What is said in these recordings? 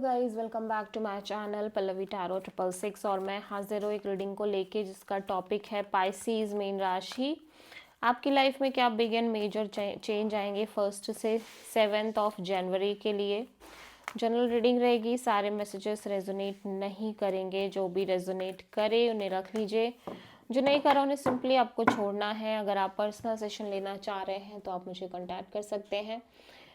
Guys, welcome back to my channel Pallavi tarot 666 और मैं हाजिर हूँ एक रीडिंग को लेके जिसका टॉपिक है पाइसीज मीन राशि। आपकी लाइफ में क्या बिग एंड मेजर चेंज आएंगे 1 से 7 जनवरी के लिए। जनरल रीडिंग रहेगी, सारे मैसेजेस रेजोनेट नहीं करेंगे, जो भी रेजोनेट करे उन्हें रख लीजिए, जो नहीं करा उन्हें सिंपली आपको छोड़ना है। अगर आप पर्सनल सेशन लेना चाह रहे हैं तो आप मुझे कांटेक्ट कर सकते हैं,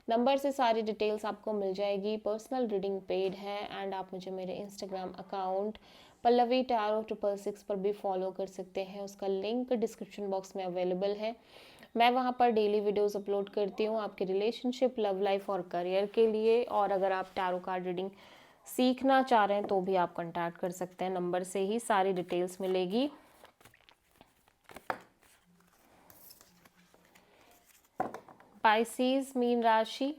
नंबर से सारी डिटेल्स आपको मिल जाएगी। पर्सनल रीडिंग पेड है एंड आप मुझे मेरे इंस्टाग्राम अकाउंट पल्लवी टैरो 666 पर भी फॉलो कर सकते हैं, उसका लिंक डिस्क्रिप्शन बॉक्स में अवेलेबल है। मैं वहाँ पर डेली वीडियोस अपलोड करती हूँ आपके रिलेशनशिप, लव लाइफ और करियर के लिए। और अगर आप टैरो कार्ड रीडिंग सीखना चाह रहे हैं तो भी आप कांटेक्ट कर सकते हैं, नंबर से ही सारी डिटेल्स मिलेगी। पाइसीज मीन राशि,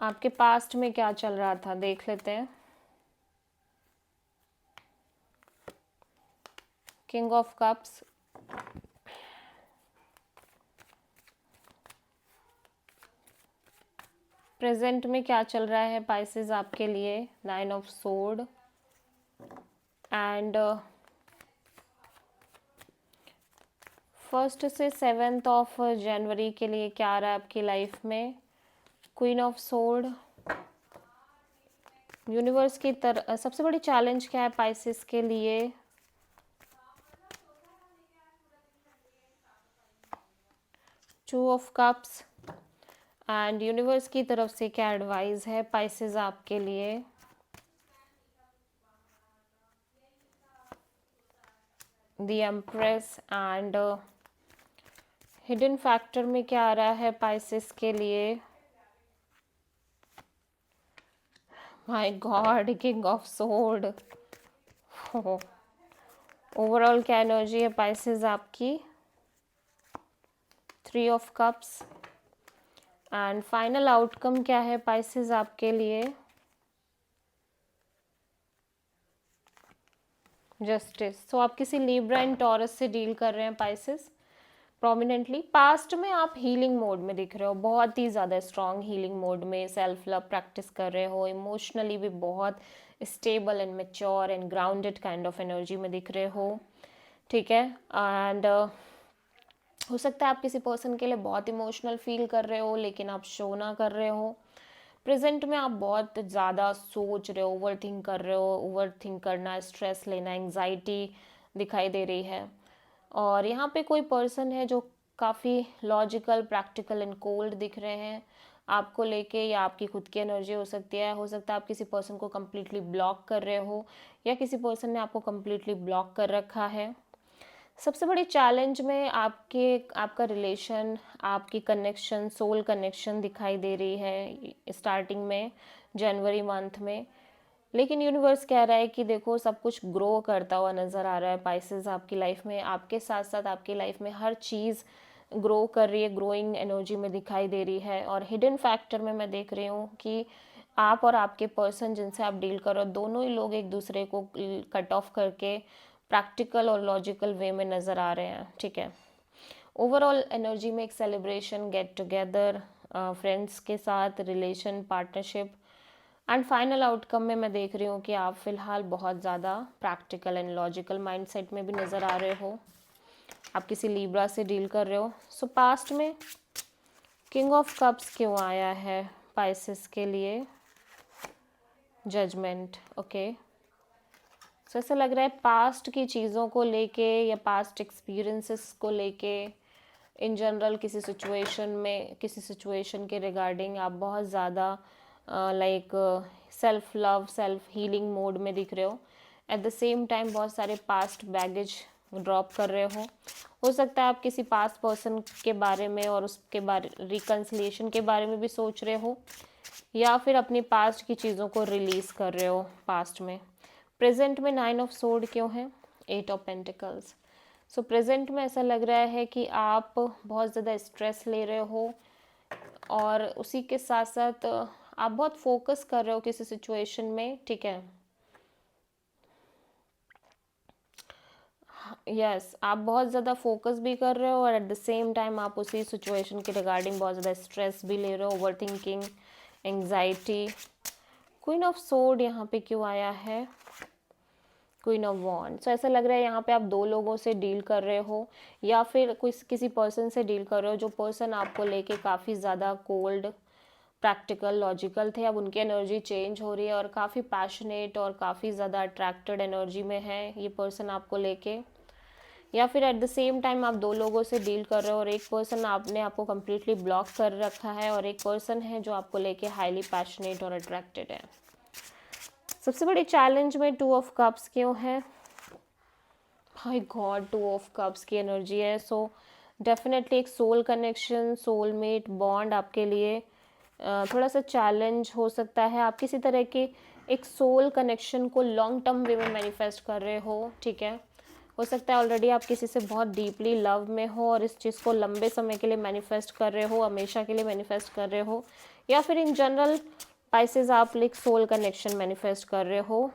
आपके पास्ट में क्या चल रहा था देख लेते हैं। किंग ऑफ कप्स, प्रेजेंट में क्या चल रहा है पाइसेस आपके लिए। 9 ऑफ सोर्ड एंड 1 से 7 जनवरी के लिए क्या आ रहा है आपकी लाइफ में। क्वीन ऑफ सोर्ड, यूनिवर्स की तरह सबसे बड़ी चैलेंज क्या है पाइसेस के लिए। Two of cups and universe की तरफ से क्या एडवाइस है पाइसेस आपके लिए। The empress and hidden factor में क्या आ रहा है पाइसेस के लिए। My God, king of sword. Overall क्या एनर्जी है पाइसेस आपकी। 3 of cups and final outcome क्या है पाइसेस आपके लिए। जस्टिस। तो आप किसी लिब्रा एंड टॉरस से डील कर रहे हैं पाइसेस प्रोमिनेंटली। पास्ट में आप हीलिंग मोड में दिख रहे हो, बहुत ही ज़्यादा स्ट्रॉन्ग हीलिंग मोड में सेल्फ लव प्रैक्टिस कर रहे हो, इमोशनली भी बहुत stable and mature and grounded kind of energy में दिख रहे हो, ठीक है। एंड हो सकता है आप किसी पर्सन के लिए बहुत इमोशनल फील कर रहे हो लेकिन आप शो ना कर रहे हो। प्रेजेंट में आप बहुत ज़्यादा सोच रहे हो, ओवर थिंक कर रहे हो। ओवर थिंक करना, स्ट्रेस लेना, एंग्जाइटी दिखाई दे रही है। और यहाँ पे कोई पर्सन है जो काफ़ी लॉजिकल, प्रैक्टिकल एंड कोल्ड दिख रहे हैं आपको लेके, या आपकी खुद की एनर्जी हो सकती है। हो सकता है आप किसी पर्सन को कम्प्लीटली ब्लॉक कर रहे हो या किसी पर्सन ने आपको कम्प्लीटली ब्लॉक कर रखा है। सबसे बड़ी चैलेंज में आपका रिलेशन, आपकी कनेक्शन, सोल कनेक्शन दिखाई दे रही है स्टार्टिंग में जनवरी मंथ में। लेकिन यूनिवर्स कह रहा है कि देखो सब कुछ ग्रो करता हुआ नज़र आ रहा है पाइसेस आपकी लाइफ में। आपके साथ साथ आपकी लाइफ में हर चीज़ ग्रो कर रही है, ग्रोइंग एनर्जी में दिखाई दे रही है। और हिडन फैक्टर में मैं देख रही हूँ कि आप और आपके पर्सन जिनसे आप डील कर रहे हो, दोनों ही लोग एक दूसरे को कट ऑफ करके प्रैक्टिकल और लॉजिकल वे में नज़र आ रहे हैं, ठीक है। ओवरऑल एनर्जी में एक सेलिब्रेशन, गेट टुगेदर, फ्रेंड्स के साथ relation, partnership and final outcome में मैं देख रही हूँ कि आप फिलहाल बहुत ज़्यादा प्रैक्टिकल एंड लॉजिकल माइंडसेट में भी नज़र आ रहे हो। आप किसी लिब्रा से डील कर रहे हो। सो पास्ट में किंग ऑफ कप्स क्यों आया है पाइसेस के लिए। Judgement, okay. सो ऐसा लग रहा है पास्ट की चीज़ों को लेके या पास्ट एक्सपीरियंसेस को लेके इन जनरल किसी सिचुएशन के रिगार्डिंग आप बहुत ज़्यादा like self love, self healing mode में दिख रहे हो। एट द सेम टाइम बहुत सारे पास्ट बैगेज ड्रॉप कर रहे हो सकता है आप किसी पास्ट पर्सन के बारे में और उसके बारे रिकन्सिलिएशन के बारे में भी सोच रहे हो, या फिर अपनी पास्ट की चीज़ों को रिलीज़ कर रहे हो पास्ट में। प्रेजेंट में 9 ऑफ सोर्ड क्यों है, 8 ऑफ पेंटिकल्स। सो प्रेजेंट में ऐसा लग रहा है कि आप बहुत ज़्यादा स्ट्रेस ले रहे हो और उसी के साथ साथ आप बहुत फोकस कर रहे हो किसी सिचुएशन में, ठीक है। यस, आप बहुत ज़्यादा फोकस भी कर रहे हो और एट द सेम टाइम आप उसी सिचुएशन के रिगार्डिंग बहुत ज़्यादा स्ट्रेस भी ले रहे हो, over thinking anxiety. Queen of sword यहाँ पे क्यों आया है, क्वीन ऑफ वॉन्ड। सो ऐसा लग रहा है यहाँ पे आप दो लोगों से डील कर रहे हो या फिर किसी पर्सन से डील कर रहे हो जो पर्सन आपको लेके काफ़ी ज़्यादा कोल्ड, प्रैक्टिकल, लॉजिकल थे। अब उनकी एनर्जी चेंज हो रही है और काफ़ी पैशनेट और काफ़ी ज़्यादा अट्रैक्टेड एनर्जी में है ये पर्सन आपको लेके। या फिर एट द सेम टाइम आप दो लोगों से डील कर रहे हो और एक पर्सन आपने आपको कम्प्लीटली ब्लॉक कर रखा है और एक पर्सन है जो आपको लेके हाईली पैशनेट और अट्रैक्टेड है। सबसे बड़ी चैलेंज में 2 ऑफ कप्स क्यों है, माय गॉड 2 ऑफ कप्स की एनर्जी है। सो डेफिनेटली एक सोल कनेक्शन, सोलमेट बॉन्ड आपके लिए थोड़ा सा चैलेंज हो सकता है। आप किसी तरह के एक सोल कनेक्शन को लॉन्ग टर्म वे में मैनिफेस्ट कर रहे हो, ठीक है। हो सकता है ऑलरेडी आप किसी से बहुत डीपली लव में हो और इस चीज़ को लंबे समय के लिए मैनिफेस्ट कर रहे हो, हमेशा के लिए मैनिफेस्ट कर रहे हो, या फिर इन जनरल पाइसेस आप लाइक सोल कनेक्शन मैनिफेस्ट कर रहे हो।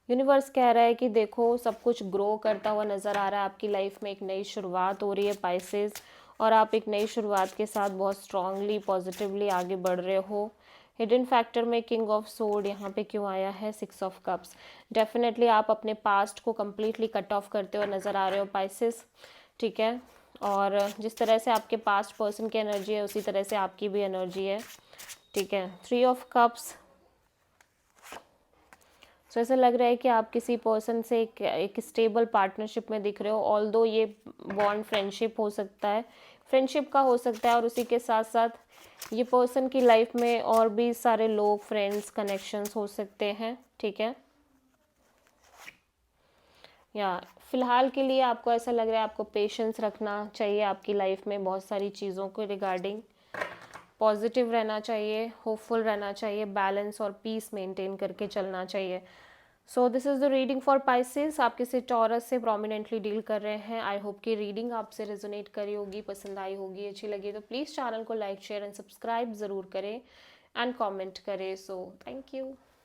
यूनिवर्स कह रहा है कि देखो सब कुछ ग्रो करता हुआ नज़र आ रहा है, आपकी लाइफ में एक नई शुरुआत हो रही है पाइसेस, और आप एक नई शुरुआत के साथ बहुत स्ट्रांगली पॉजिटिवली आगे बढ़ रहे हो। हिडन फैक्टर में किंग ऑफ सोर्ड यहाँ पे क्यों आया है, 6 ऑफ कप्स। डेफिनेटली आप अपने पास्ट को कम्प्लीटली कट ऑफ करते हुए नज़र आ रहे हो पाइसेस, ठीक है। और जिस तरह से आपके पास्ट पर्सन की एनर्जी है उसी तरह से आपकी भी एनर्जी है, ठीक है। 3 ऑफ कप्स। सो ऐसा लग रहा है कि आप किसी पर्सन से एक स्टेबल पार्टनरशिप में दिख रहे हो। ऑल्दो ये बॉन्ड फ्रेंडशिप हो सकता है, फ्रेंडशिप का हो सकता है, और उसी के साथ साथ ये पर्सन की लाइफ में और भी सारे लोग, फ्रेंड्स, कनेक्शंस हो सकते हैं, ठीक है। या फिलहाल के लिए आपको ऐसा लग रहा है आपको पेशेंस रखना चाहिए आपकी लाइफ में, बहुत सारी चीज़ों के रिगार्डिंग पॉजिटिव रहना चाहिए, होपफुल रहना चाहिए, बैलेंस और पीस मेंटेन करके चलना चाहिए। So this is the reading for Pisces. आप किसी टॉरस से प्रोमिनेंटली डील कर रहे हैं। आई होप कि रीडिंग आपसे रेजोनेट करी होगी, पसंद आई होगी, अच्छी लगी तो प्लीज़ चैनल को लाइक, शेयर एंड सब्सक्राइब ज़रूर करें एंड कमेंट करें। So thank you.